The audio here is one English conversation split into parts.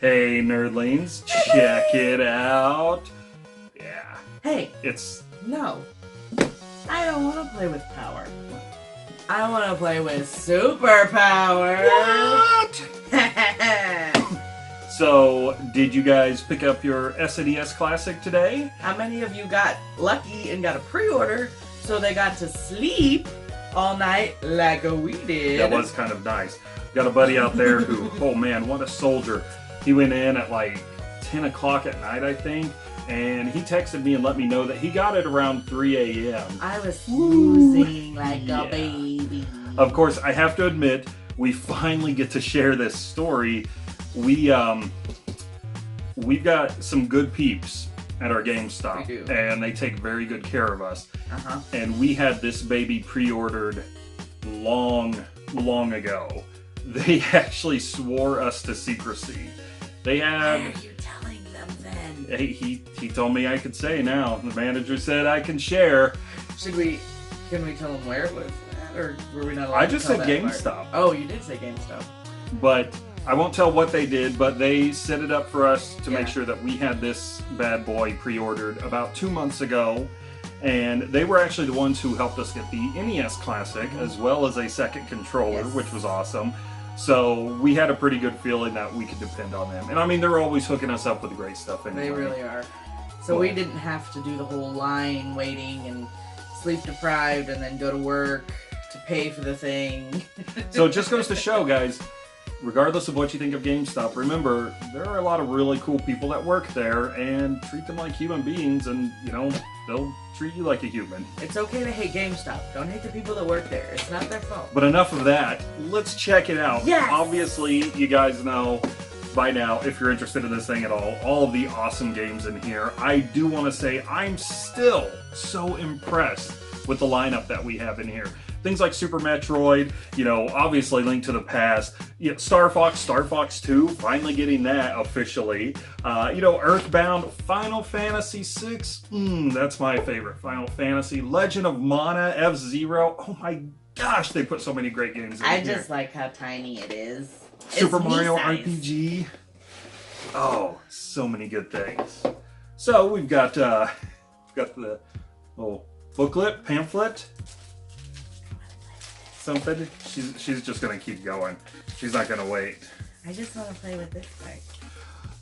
Hey, nerdlings, check it out. Yeah. Hey, It's... no. I don't want to play with power. I want to play with superpower. What? So, did you guys pick up your SNES Classic today? How many of you got lucky and got a pre-order so they got to sleep all night like we did? That was kind of nice. Got a buddy out there who, oh man, what a soldier. He went in at like 10 o'clock at night, I think, and he texted me and let me know that he got it around 3 a.m. I was snoozing like a baby. Of course, I have to admit, we finally get to share this story. We've got some good peeps at our GameStop, We do. and they take very good care of us. Uh-huh. And we had this baby pre-ordered long ago. They actually swore us to secrecy. They had... Why are you telling them then? Hey, he told me I could say now. The manager said I can share. Can we tell them where it was at, or were we not allowed I to just tell said that part? GameStop. Oh, you did say GameStop. But I won't tell what they did, but they set it up for us to make Yeah. sure that we had this bad boy pre-ordered about 2 months ago. And they were actually the ones who helped us get the NES Classic, as well as a second controller, Yes. which was awesome. So we had a pretty good feeling that we could depend on them. And I mean, they're always hooking us up with great stuff anyway. They really are. So we didn't have to do the whole line waiting and sleep deprived and then go to work to pay for the thing. So it just goes to show, guys, regardless of what you think of GameStop, remember, there are a lot of really cool people that work there, and treat them like human beings, and, you know, they'll treat you like a human. It's okay to hate GameStop. Don't hate the people that work there. It's not their fault. But enough of that. Let's check it out. Yes! Obviously, you guys know by now, if you're interested in this thing at all of the awesome games in here. I do want to say I'm still so impressed with the lineup that we have in here. Things like Super Metroid, you know, obviously Link to the Past, you know, Star Fox 2, finally getting that officially. You know, Earthbound, Final Fantasy 6, that's my favorite. Final Fantasy, Legend of Mana, F-Zero. Oh my gosh, they put so many great games in here. I just like how tiny it is. Super It's Mario me-size. RPG. Oh, so many good things. So we've got the little booklet, pamphlet, something. She's just gonna keep going. She's not gonna wait. I just want to play with this part.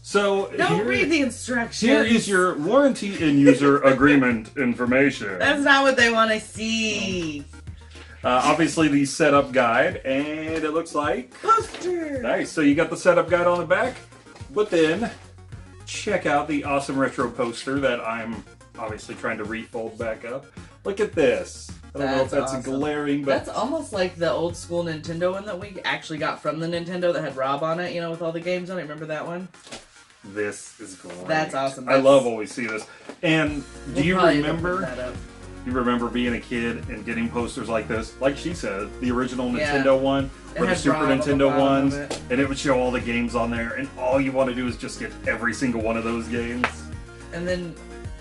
So Don't read the instructions. Here is your warranty and user agreement information. That's not what they want to see. Obviously the setup guide, and it looks like Poster. nice. So you got the setup guide on the back, but then check out the awesome retro poster that I'm obviously trying to refold back up. Look at this. I don't know if that's awesome. glaring, but That's almost like the old school Nintendo one that we actually got from the Nintendo that had Rob on it, you know, with all the games on it. Remember that one? this is great. That's awesome. I love when we see this. And do We'll you probably open remember? that up. You remember being a kid and getting posters like this? Like she said, the original Yeah. Nintendo one, It or the had Super Rob on the Nintendo bottom ones, of it. and it would show all the games on there, and all you want to do is just get every single one of those games. And then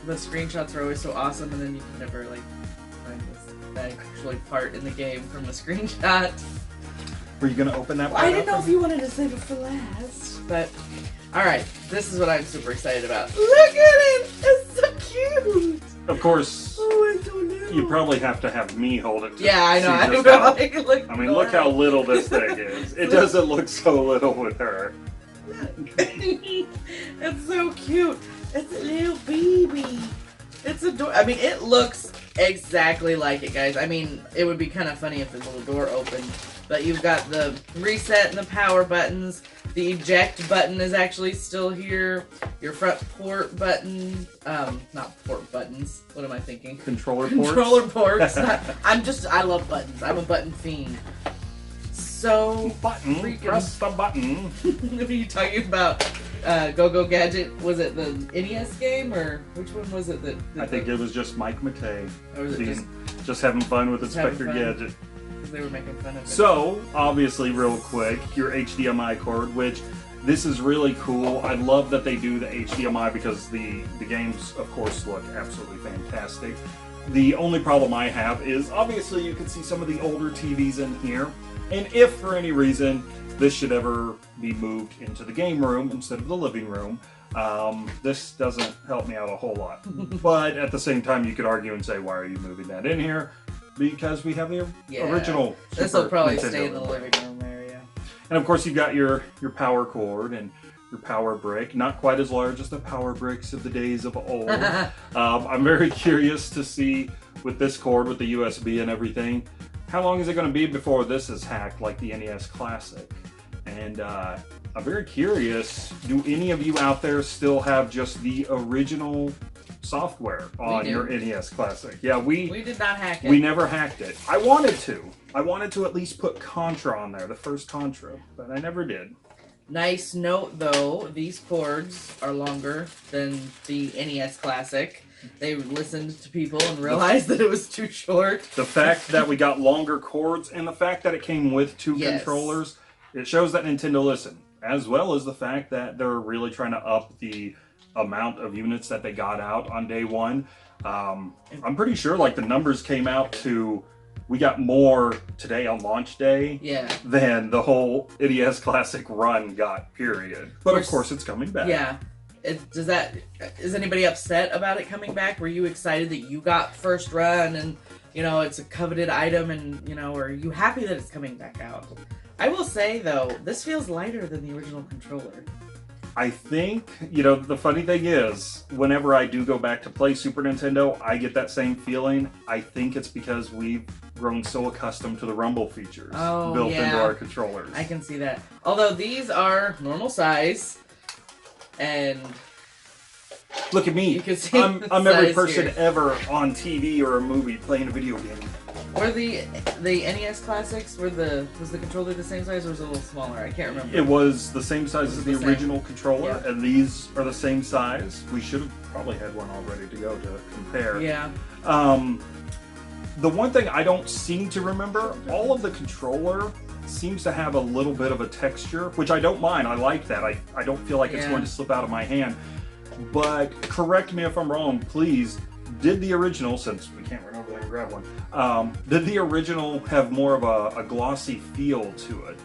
the screenshots are always so awesome, and then you can never like find this actually part in the game from the screenshot. Were you going to open that Well, I part didn't up? know if you wanted to save it for last, but all right, this is what I'm super excited about. Look at it! It's so cute. Of course, Oh, I don't know. you probably have to have me hold it to Yeah, I know. see I just know. how- Like, I mean, look how little this thing is. It doesn't look so little with her. It's so cute. It's a little baby. It's adorable. I mean, it looks exactly like it, guys. I mean, it would be kind of funny if the little door opened. But you've got the reset and the power buttons. The eject button is actually still here. Your front port button, not port buttons. What am I thinking? Controller ports? Controller ports. I love buttons. I'm a button fiend. So Button. freaking- Press the button. What are you talking about? Go-Go Gadget? Was it the NES game, or which one was it that... I think it was just Mike Matei. Or was it Just having fun with Just having Inspector fun. Gadget. because they were making fun of it? So, obviously, real quick, your HDMI cord, which this is really cool. I love that they do the HDMI because the games, of course, look absolutely fantastic. The only problem I have is, obviously, you can see some of the older TVs in here. And if, for any reason, this should ever be moved into the game room instead of the living room. This doesn't help me out a whole lot. But at the same time, you could argue and say, why are you moving that in here? Because we have the original Super This will probably Nintendo stay in the living room area. And of course, you've got your power cord and your power brick. Not quite as large as the power bricks of the days of old. I'm very curious to see with this cord, with the USB and everything, how long is it going to be before this is hacked like the NES Classic? And I'm very curious, do any of you out there still have just the original software on your NES Classic? Yeah, we did not hack it. We never hacked it. I wanted to. I wanted to at least put Contra on there, the first Contra, but I never did. Nice note, though, these cords are longer than the NES Classic. They listened to people and realized that it was too short. The fact that we got longer cords and the fact that it came with two controllers, it shows that Nintendo listened, as well as the fact that they're really trying to up the amount of units that they got out on day one. I'm pretty sure like the numbers came out to, we got more today on launch day than the whole NES Classic run got, period. But of course it's coming back. Yeah. Is anybody upset about it coming back? Were you excited that you got first run and, you know, it's a coveted item and, you know, are you happy that it's coming back out? I will say, though, this feels lighter than the original controller. I think, you know, the funny thing is, whenever I do go back to play Super Nintendo, I get that same feeling. I think it's because we've grown so accustomed to the rumble features built into our controllers. I can see that. Although these are normal size, and look at me. You can see I'm every person ever on TV or a movie playing a video game. Were the NES Classics, was the controller the same size or was it a little smaller? I can't remember. It was the same size as the original controller, and these are the same size. We should have probably had one all ready to go to compare. Yeah. The one thing I don't seem to remember, all of the controller seems to have a little bit of a texture, which I don't mind. I like that. I don't feel like it's going to slip out of my hand. But correct me if I'm wrong, please. Did the original, since we can't run over there and grab one, did the original have more of a glossy feel to it?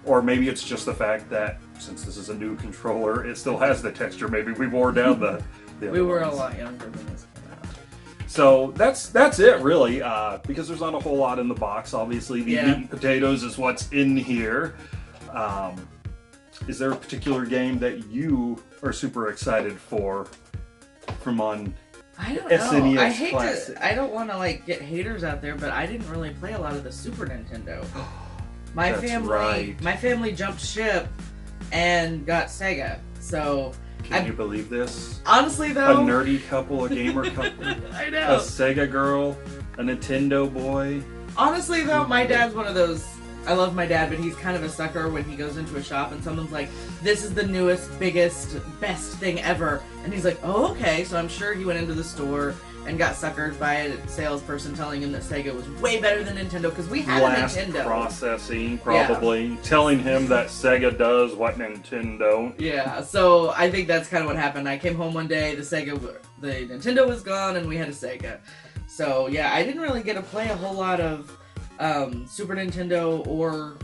Or maybe it's just the fact that since this is a new controller, it still has the texture. Maybe we wore down the we were a lot younger when this came out. So that's it really, because there's not a whole lot in the box. Obviously, the meat and potatoes is what's in here. Is there a particular game that you are super excited for from on I don't SNES know. I hate Classic? I don't want to like get haters out there, but I didn't really play a lot of the Super Nintendo. My family jumped ship and got Sega. So can you believe this? Honestly, though, a nerdy couple, a gamer couple, I know, a Sega girl, a Nintendo boy. Honestly, though, my dad's one of those. I love my dad, but he's kind of a sucker when he goes into a shop and someone's like, this is the newest, biggest, best thing ever. And he's like, oh, okay. So I'm sure he went into the store and got suckered by a salesperson telling him that Sega was way better than Nintendo because we had a Nintendo. Processing, probably. Telling him that Sega does what Nintendo. Yeah, so I think that's kind of what happened. I came home one day, the Nintendo was gone, and we had a Sega. So, yeah, I didn't really get to play a whole lot of Super Nintendo or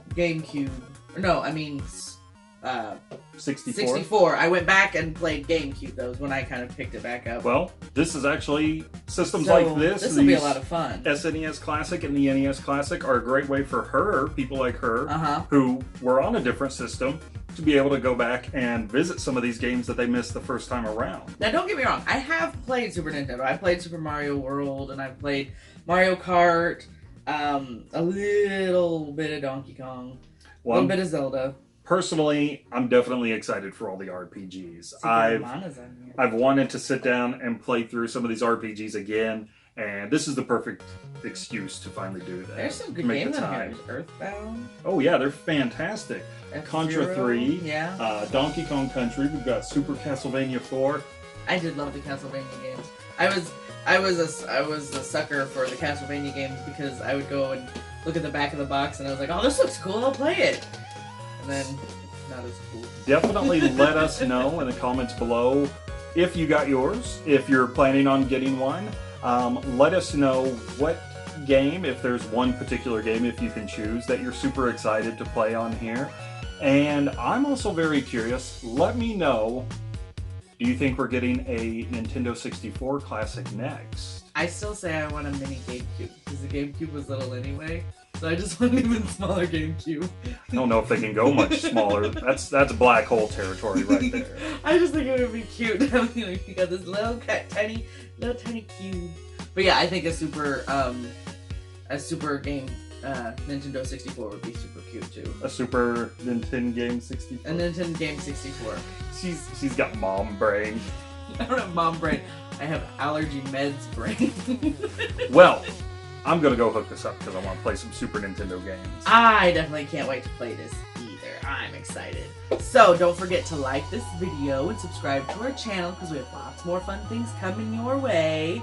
GameCube. No, I mean 64. I went back and played GameCube. That was when I kind of picked it back up. Well, this is actually systems like this. This will be a lot of fun. SNES Classic and the NES Classic are a great way for people like her, who were on a different system, to be able to go back and visit some of these games that they missed the first time around. Now, don't get me wrong. I have played Super Nintendo. I played Super Mario World, and I've played Mario Kart. A little bit of Donkey Kong, a little bit of Zelda. Personally, I'm definitely excited for all the RPGs. I've wanted to sit down and play through some of these RPGs again, and this is the perfect excuse to finally do that. There's some good games on here. Earthbound. Oh yeah, they're fantastic. Contra 3, Donkey Kong Country. We've got Super Castlevania 4. I did love the Castlevania games. I was a sucker for the Castlevania games because I would go and look at the back of the box and I was like, oh, this looks cool, I'll play it. And then, not as cool. Definitely let us know in the comments below if you got yours, if you're planning on getting one. Let us know what game, if there's one particular game, if you can choose, that you're super excited to play on here. And I'm also very curious, let me know, do you think we're getting a Nintendo 64 Classic next? I still say I want a mini GameCube, because the GameCube was little anyway. So I just want an even smaller GameCube. I don't know if they can go much smaller. That's black hole territory right there. I just think it would be cute. You got this little tiny cube. But yeah, I think a super game Nintendo 64 would be super cute too. A Super Nintendo Game 64. A Nintendo Game 64. She's got mom brain. I don't have mom brain. I have allergy meds brain. Well, I'm gonna go hook this up because I want to play some Super Nintendo games. I definitely can't wait to play this either. I'm excited. So don't forget to like this video and subscribe to our channel because we have lots more fun things coming your way.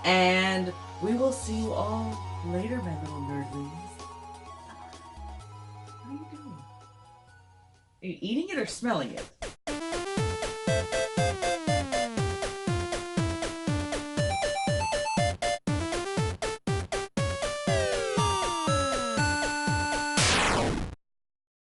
And we will see you all later, my little nerdlings. What are you doing? Are you eating it or smelling it?